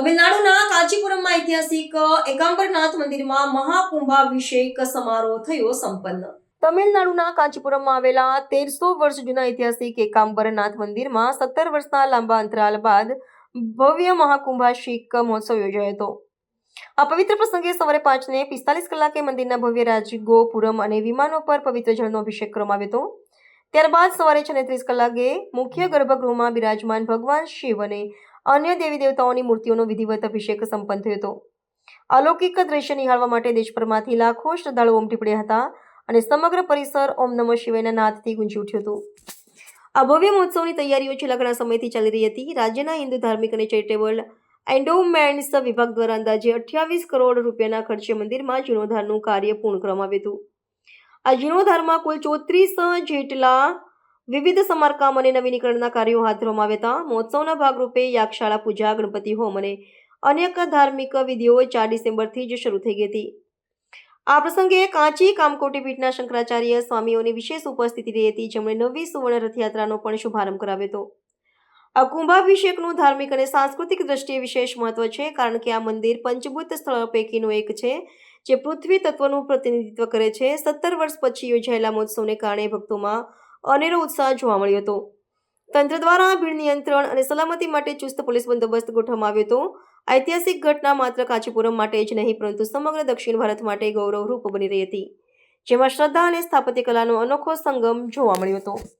તમિલનાડુના કાંચીપુરમમાં ઐતિહાસિક એકાંબરનાથ મંદિરમાં મહાકુંભાભિષેક સમારોહ થયો સંપન્ન. તમિલનાડુના કાંચીપુરમમાં આવેલા 1300 વર્ષ જૂના ઐતિહાસિક એકાંબરનાથ મંદિરમાં 17 વર્ષના લાંબા અંતરાલ બાદ ભવ્ય મહાકુંભાભિષેક મહોત્સવ યોજાયો હતો. આ પવિત્ર પ્રસંગે સવારે 5:45 કલાકે મંદિરના ભવ્ય રાજગોપુરમ અને વિમાનો પર પવિત્ર જળનો અભિષેક કરવામાં આવ્યો હતો. ત્યારબાદ સવારે 6:30 કલાકે મુખ્ય ગર્ભગૃહમાં બિરાજમાન ભગવાન શિવ અને અન્ય દેવી દેવતાઓની મૂર્તિઓનો વિધિવત અભિષેક સંપન્ન થયો હતો. અલૌકિક દ્રશ્ય નિહાળવા માટે દેશભરમાંથી લાખો શ્રદ્ધાળુઓ ઉમટી પડ્યા હતા અને સમગ્ર પરિસર ઓમ નમઃ શિવાયના નાદથી ગુંજી ઉઠ્યું હતું. આ ભવ્ય મહોત્સવની તૈયારીઓ છેલ્લા ઘણા સમયથી ચાલી રહી હતી. રાજ્યના હિન્દુ ધાર્મિક અને ચેરિટેબલ એન્ડોવમેન્ટ્સ વિભાગ દ્વારા અંદાજે 28 કરોડ રૂપિયાના ખર્ચે મંદિરમાં જીર્ણોદ્ધારનું કાર્ય પૂર્ણ કરવામાં આવ્યું હતું. આ જીર્ણોદ્ધારમાં કુલ 34 જેટલા વિવિધ સમારકામ અને નવીનીકરણના કાર્યો હાથ ધરવામાં આવ્યા હતા. મહોત્સવના ભાગરૂપે યાગશાળા પૂજા, ગણપતિ હોમ અને અનેક ધાર્મિક વિધિઓ 4 ડિસેમ્બરથી જ શરૂ થઈ ગઈ હતી. આ પ્રસંગે કાંચી કામકોટી પીઠના શંકરાચાર્ય સ્વામીઓની વિશેષ ઉપસ્થિતિ રહી હતી, જેમણે નવી સુવર્ણ રથયાત્રાનો પણ શુભારંભ કરાવ્યો હતો. આ કુંભાભિષેકનું ધાર્મિક અને સાંસ્કૃતિક દ્રષ્ટિએ વિશેષ મહત્વ છે, કારણ કે આ મંદિર પંચભૂત સ્થળો પૈકીનું એક છે જે પૃથ્વી તત્વનું પ્રતિનિધિત્વ કરે છે. 17 વર્ષ પછી યોજાયેલા મહોત્સવને કારણે ભક્તોમાં અનેરો ઉત્સાહ જોવા મળ્યો હતો. તંત્ર દ્વારા ભીડ નિયંત્રણ અને સલામતી માટે ચુસ્ત પોલીસ બંદોબસ્ત ગોઠવવામાં આવ્યો હતો. ઐતિહાસિક ઘટના માત્ર કાંચીપુરમ માટે જ નહીં, પરંતુ સમગ્ર દક્ષિણ ભારત માટે ગૌરવરૂપ બની રહી હતી, જેમાં શ્રદ્ધા અને સ્થાપત્ય કલાનો અનોખો સંગમ જોવા મળ્યો હતો.